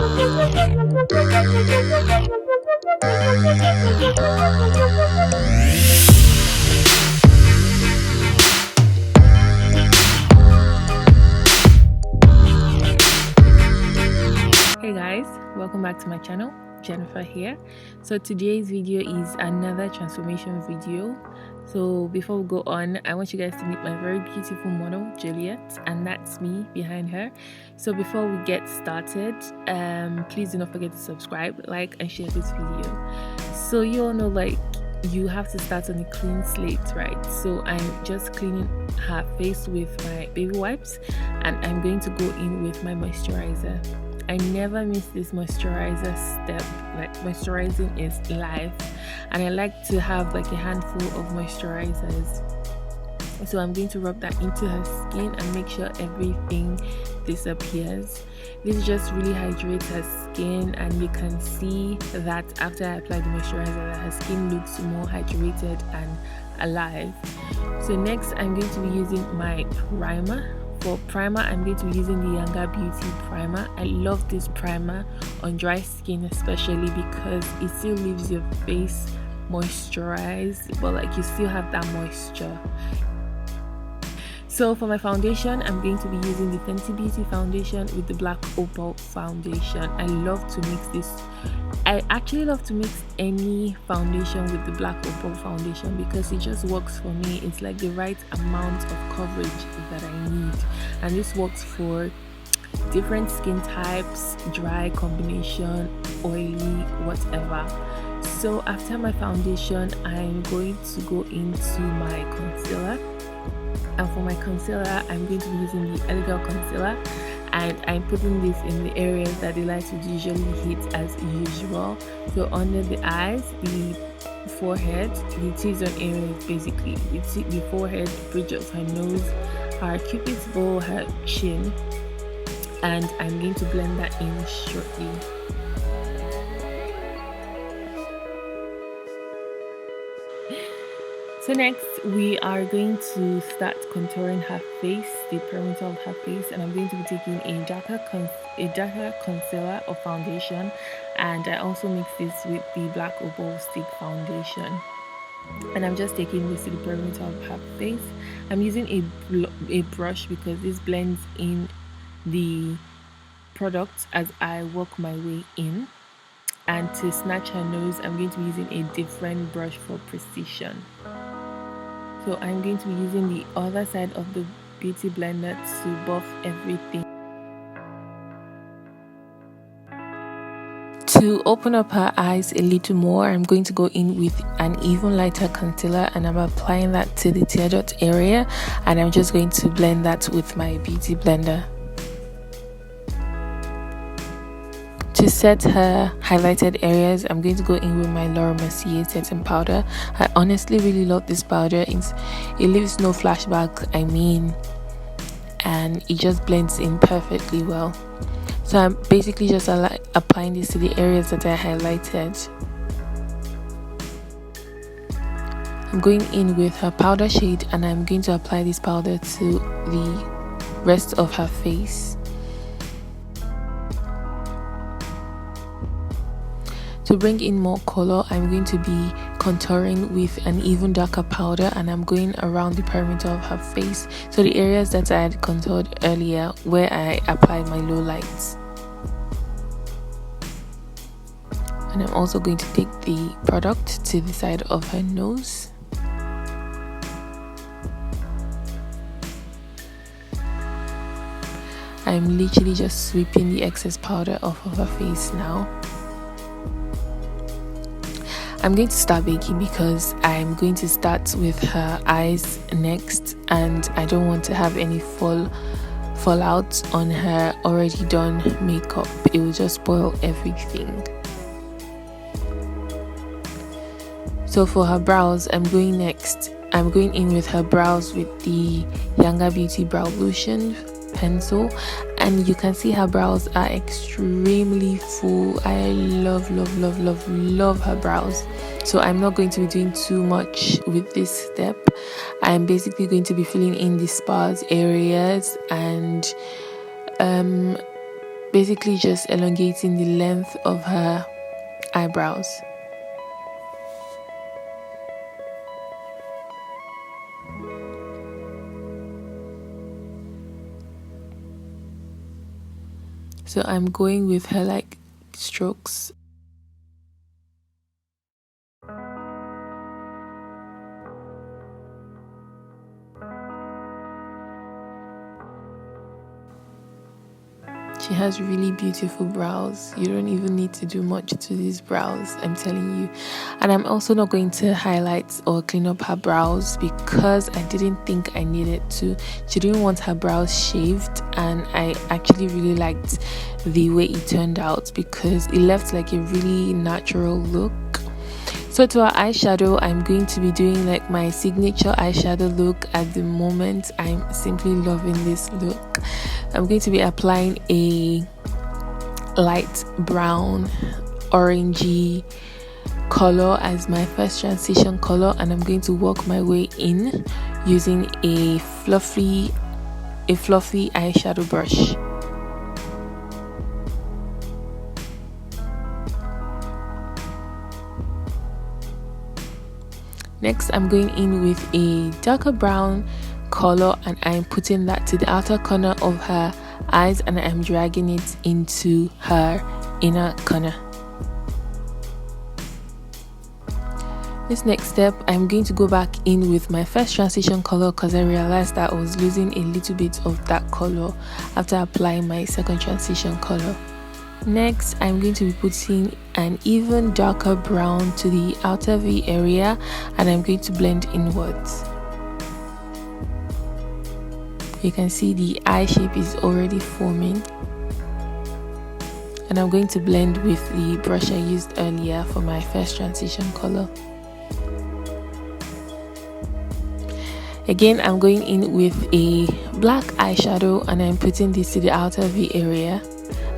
Hey guys, welcome back to my channel. Jennifer here. So today's video is another transformation video. So before we go on, I want you guys to meet my very beautiful model Juliet, and that's me behind her. So before we get started, please do not forget to subscribe, like, and share this video. So you all know, like, you have to start on a clean slate, right? So I'm just cleaning her face with my baby wipes, and I'm going to go in with my moisturizer. I never miss this moisturizer step. Like, moisturizing is life, and I like to have like a handful of moisturizers. So I'm going to rub that into her skin and make sure everything disappears. This just really hydrates her skin, and you can see that after I apply the moisturizer that her skin looks more hydrated and alive. So next I'm going to be using my primer. For primer, I'm going to be using the Younger Beauty primer. I love this primer on dry skin, especially because it still leaves your face moisturized, but like you still have that moisture. So for my foundation, I'm going to be using the Fenty Beauty foundation with the Black Opal foundation. I love to mix this. I actually love to mix any foundation with the Black Opal foundation because it just works for me. It's like the right amount of coverage that I need, and this works for different skin types, dry, combination, oily, whatever. So after my foundation, I'm going to go into my concealer. And for my concealer, I'm going to be using the Elegant concealer, and I'm putting this in the areas that the light would usually hit as usual. So under the eyes, the forehead, the T-zone areas, basically the forehead, the bridge of her nose, her cupid's bow, her chin, and I'm going to blend that in shortly. So next we are going to start contouring her face, the perimeter of her face, and I'm going to be taking a darker concealer or foundation, and I also mix this with the Black Opal stick foundation, and I'm just taking this to the perimeter of her face. I'm using a brush because this blends in the product as I work my way in. And to snatch her nose, I'm going to be using a different brush for precision. So I'm going to be using the other side of the beauty blender to buff everything. To open up her eyes a little more, I'm going to go in with an even lighter concealer, and I'm applying that to the tear dot area, and I'm just going to blend that with my beauty blender. To set her highlighted areas, I'm going to go in with my Laura Mercier setting powder. I honestly really love this powder. It leaves no flashback, and it just blends in perfectly well. So I'm basically just applying this to the areas that I highlighted. I'm going in with her powder shade, and I'm going to apply this powder to the rest of her face. To bring in more color, I'm going to be contouring with an even darker powder, and I'm going around the perimeter of her face, so the areas that I had contoured earlier where I applied my low lights. And I'm also going to take the product to the side of her nose. I'm literally just sweeping the excess powder off of her face now. I'm going to start baking because I'm going to start with her eyes next, and I don't want to have any fallout on her already done makeup. It will just spoil everything. So for her brows, I'm going in with her brows with the Younger Beauty brow lotion pencil, and you can see her brows are extremely full. I love her brows. So I'm not going to be doing too much with this step. I'm basically going to be filling in the sparse areas and basically just elongating the length of her eyebrows. So I'm going with her like strokes. She has really beautiful brows. You don't even need to do much to these brows, I'm telling you. And I'm also not going to highlight or clean up her brows because I didn't think I needed to. She didn't want her brows shaved, and I actually really liked the way it turned out because it left like a really natural look. So to our eyeshadow, I'm going to be doing like my signature eyeshadow look at the moment. I'm simply loving this look. I'm going to be applying a light brown orangey color as my first transition color, and I'm going to work my way in using a fluffy eyeshadow brush. Next, I'm going in with a darker brown color, and I'm putting that to the outer corner of her eyes, and I'm dragging it into her inner corner. This next step, I'm going to go back in with my first transition color because I realized that I was losing a little bit of that color after applying my second transition color. Next, I'm going to be putting an even darker brown to the outer V area, and I'm going to blend inwards. You can see the eye shape is already forming, and I'm going to blend with the brush I used earlier for my first transition color. Again, I'm going in with a black eyeshadow, and I'm putting this to the outer V area,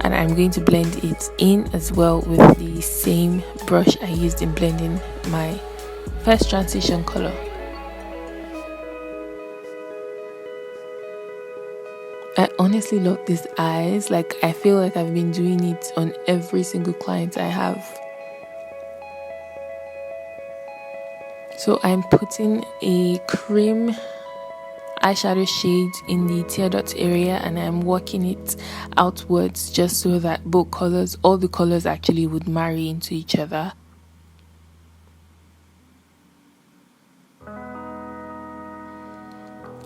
and I'm going to blend it in as well with the same brush I used in blending my first transition color. I honestly love these eyes. Like, I feel like I've been doing it on every single client I have. So I'm putting a cream eyeshadow shade in the tear dot area, and I'm working it outwards just so that both colors, all the colors actually would marry into each other.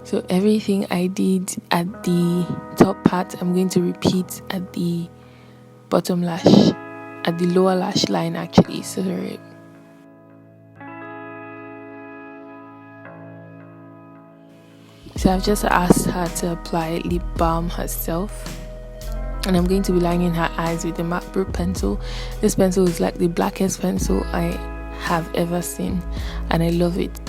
So everything I did at the top part, I'm going to repeat at the bottom lash, at the lower lash line actually, sorry. So I've just asked her to apply lip balm herself, and I'm going to be lining her eyes with the MAC pencil. This pencil is like the blackest pencil I have ever seen, and I love it.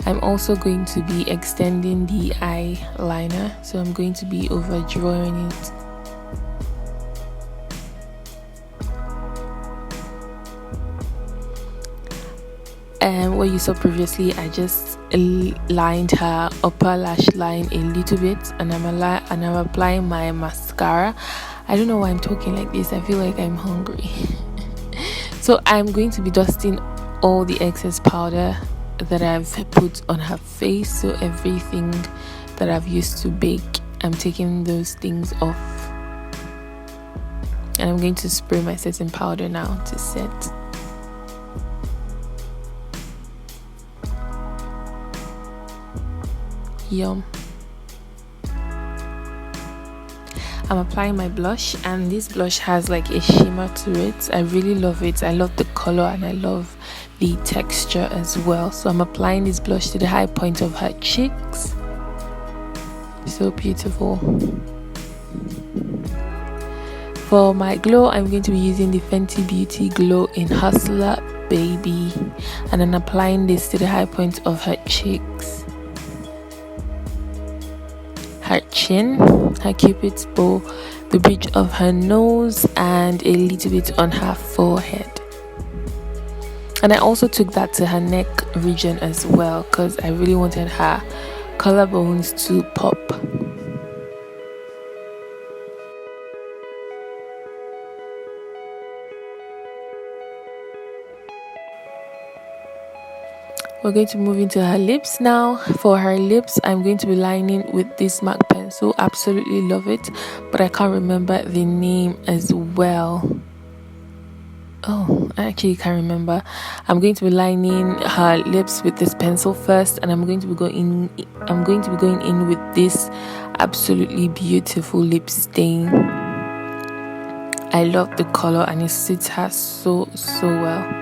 I'm also going to be extending the eyeliner, so I'm going to be overdrawing it. And what you saw previously, I just lined her upper lash line a little bit, and I'm applying my mascara. I don't know why I'm talking like this. I feel like I'm hungry. So I'm going to be dusting all the excess powder that I've put on her face. So everything that I've used to bake, I'm taking those things off, and I'm going to spray my setting powder now to set. Yum. I'm applying my blush, and this blush has like a shimmer to it. I really love it. I love the color, and I love the texture as well. So I'm applying this blush to the high point of her cheeks. So beautiful. For my glow, I'm going to be using the Fenty Beauty Glow in Hustler Baby, and I'm applying this to the high point of her cheeks, her chin, her cupid's bow, the bridge of her nose, and a little bit on her forehead. And I also took that to her neck region as well because I really wanted her collarbones to pop. We're going to move into her lips now. For her lips, I'm going to be lining with this MAC pencil. Absolutely love it, but I can't remember the name as well. Oh, I actually can't remember. I'm going to be lining her lips with this pencil first, and I'm going to be going in with this absolutely beautiful lip stain. I love the color and it suits her so well.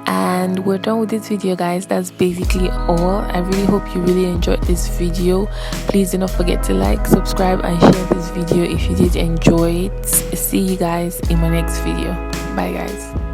And we're done with this video, guys. That's basically all. I really hope you really enjoyed this video. Please do not forget to like, subscribe, and share this video if you did enjoy it. See you guys in my next video. Bye, guys.